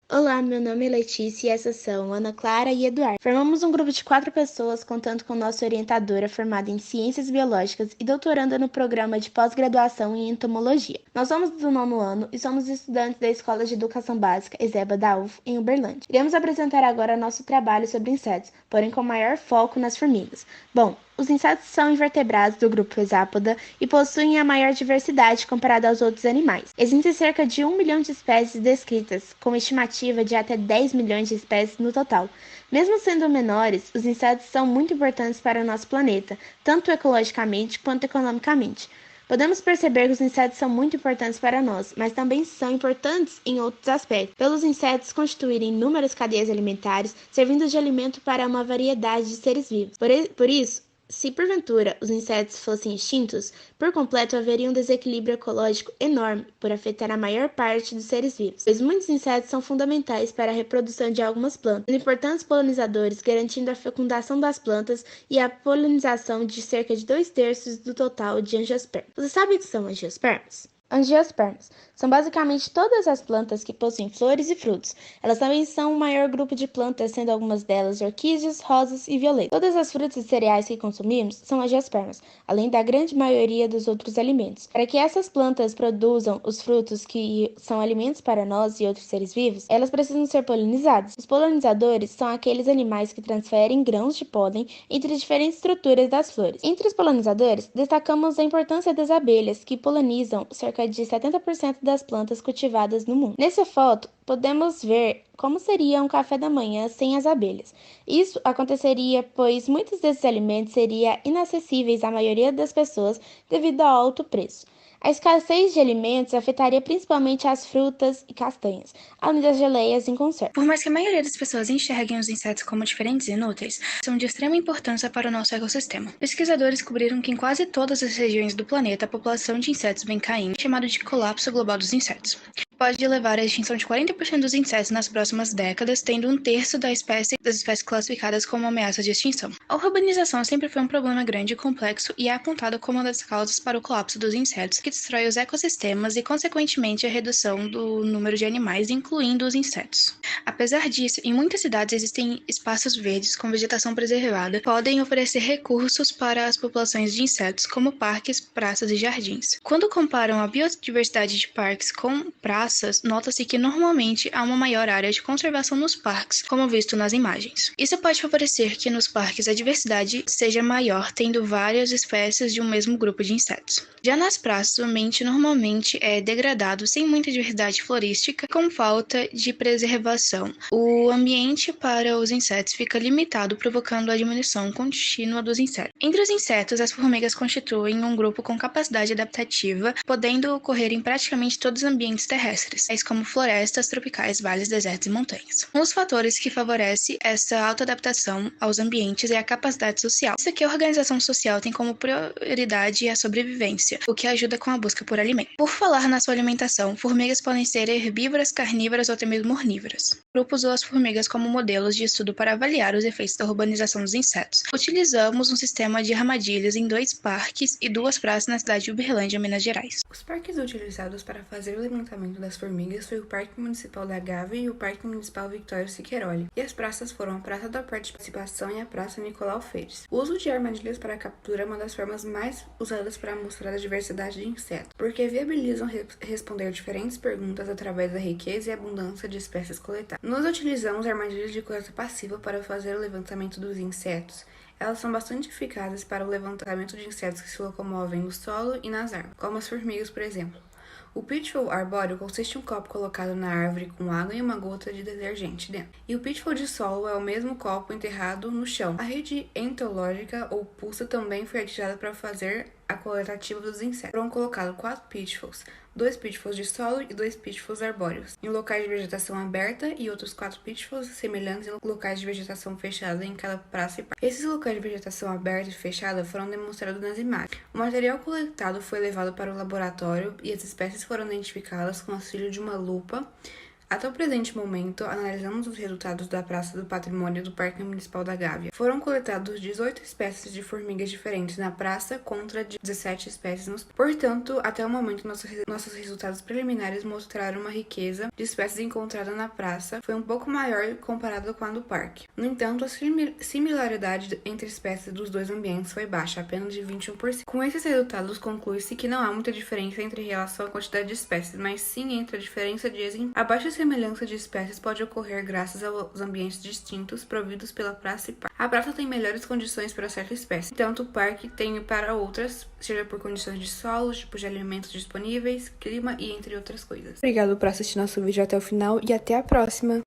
Olá, meu nome é Letícia e essas são Ana Clara e Eduardo. Formamos um grupo de 4 pessoas, contando com nossa orientadora formada em Ciências Biológicas e doutoranda no programa de pós-graduação em Entomologia. Nós somos do 9º ano e somos estudantes da Escola de Educação Básica Ezeba da UF, em Uberlândia. Iremos apresentar agora nosso trabalho sobre insetos, porém com maior foco nas formigas. Bom, os insetos são invertebrados do grupo Hexápoda e possuem a maior diversidade comparada aos outros animais. Existem cerca de 1 milhão de espécies descritas, com estimativa de até 10 milhões de espécies no total. Mesmo sendo menores, os insetos são muito importantes para o nosso planeta, tanto ecologicamente quanto economicamente. Podemos perceber que os insetos são muito importantes para nós, mas também são importantes em outros aspectos, pelos insetos constituírem inúmeras cadeias alimentares, servindo de alimento para uma variedade de seres vivos. Por isso, se porventura os insetos fossem extintos, por completo haveria um desequilíbrio ecológico enorme por afetar a maior parte dos seres vivos, pois muitos insetos são fundamentais para a reprodução de algumas plantas, sendo importantes polinizadores, garantindo a fecundação das plantas e a polinização de cerca de 2/3 do total de angiospermas. Você sabe o que são angiospermas? Angiospermas são basicamente todas as plantas que possuem flores e frutos. Elas também são o maior grupo de plantas, sendo algumas delas orquídeas, rosas e violetas. Todas as frutas e cereais que consumimos são angiospermas, além da grande maioria dos outros alimentos. Para que essas plantas produzam os frutos que são alimentos para nós e outros seres vivos, elas precisam ser polinizadas. Os polinizadores são aqueles animais que transferem grãos de pólen entre diferentes estruturas das flores. Entre os polinizadores, destacamos a importância das abelhas, que polinizam cerca de 70% das plantas cultivadas no mundo. Nessa foto, podemos ver como seria um café da manhã sem as abelhas. Isso aconteceria pois muitos desses alimentos seriam inacessíveis à maioria das pessoas devido ao alto preço. A escassez de alimentos afetaria principalmente as frutas e castanhas, além das geleias em conserva. Por mais que a maioria das pessoas enxerguem os insetos como diferentes e inúteis, são de extrema importância para o nosso ecossistema. Pesquisadores descobriram que em quase todas as regiões do planeta a população de insetos vem caindo, chamado de colapso global dos insetos. Pode levar à extinção de 40% dos insetos nas próximas décadas, tendo 1/3 das espécies classificadas como ameaça de extinção. A urbanização sempre foi um problema grande e complexo e é apontado como uma das causas para o colapso dos insetos, que destrói os ecossistemas e, consequentemente, a redução do número de animais, incluindo os insetos. Apesar disso, em muitas cidades existem espaços verdes com vegetação preservada que podem oferecer recursos para as populações de insetos, como parques, praças e jardins. Quando comparam a biodiversidade de parques com praças, nota-se que normalmente há uma maior área de conservação nos parques, como visto nas imagens. Isso pode favorecer que nos parques a diversidade seja maior, tendo várias espécies de um mesmo grupo de insetos. Já nas praças, o ambiente normalmente é degradado sem muita diversidade florística, com falta de preservação. O ambiente para os insetos fica limitado, provocando a diminuição contínua dos insetos. Entre os insetos, as formigas constituem um grupo com capacidade adaptativa, podendo ocorrer em praticamente todos os ambientes terrestres, tais como florestas tropicais, vales, desertos e montanhas. Um dos fatores que favorece essa autoadaptação aos ambientes é a capacidade social. Isso aqui a organização social tem como prioridade a sobrevivência, o que ajuda com a busca por alimento. Por falar na sua alimentação, formigas podem ser herbívoras, carnívoras ou até mesmo omnívoras. O grupo usou as formigas como modelos de estudo para avaliar os efeitos da urbanização dos insetos. Utilizamos um sistema de armadilhas em 2 parques e 2 praças na cidade de Uberlândia, Minas Gerais. Os parques utilizados para fazer o levantamento das formigas foi o Parque Municipal da Gávea e o Parque Municipal Victório Siqueiroli, e as praças foram a Praça da Participação e a Praça Nicolau Feires. O uso de armadilhas para captura é uma das formas mais usadas para mostrar a diversidade de insetos, porque viabilizam responder diferentes perguntas através da riqueza e abundância de espécies coletadas. Nós utilizamos armadilhas de coleta passiva para fazer o levantamento dos insetos. Elas são bastante eficazes para o levantamento de insetos que se locomovem no solo e nas árvores, como as formigas, por exemplo. O pitfall arbóreo consiste em um copo colocado na árvore com água e uma gota de detergente dentro. E o pitfall de solo é o mesmo copo enterrado no chão. A rede entomológica ou pulsa também foi utilizada para fazer a coleta ativa dos insetos. Foram colocados 4 pitfalls, 2 pitfalls de solo e 2 pitfalls arbóreos, em locais de vegetação aberta e outros 4 pitfalls semelhantes em locais de vegetação fechada em cada praça e parque. Esses locais de vegetação aberta e fechada foram demonstrados nas imagens. O material coletado foi levado para o laboratório e as espécies foram identificadas com o auxílio de uma lupa Até o presente momento, analisamos os resultados da Praça do Patrimônio do Parque Municipal da Gávea. Foram coletados 18 espécies de formigas diferentes na praça contra 17 espécies nos... Portanto, até o momento, nossos resultados preliminares mostraram uma riqueza de espécies encontradas na praça foi um pouco maior comparado com a do parque. No entanto, a similaridade entre espécies dos dois ambientes foi baixa, apenas de 21%. Com esses resultados, conclui-se que não há muita diferença entre relação à quantidade de espécies, mas sim entre a diferença de exemplo. A baixa semelhança de espécies pode ocorrer graças aos ambientes distintos providos pela praça e parque. A praça tem melhores condições para certa espécie, enquanto o parque tem para outras, seja por condições de solo, tipos de alimentos disponíveis, clima e entre outras coisas. Obrigado por assistir nosso vídeo até o final e até a próxima!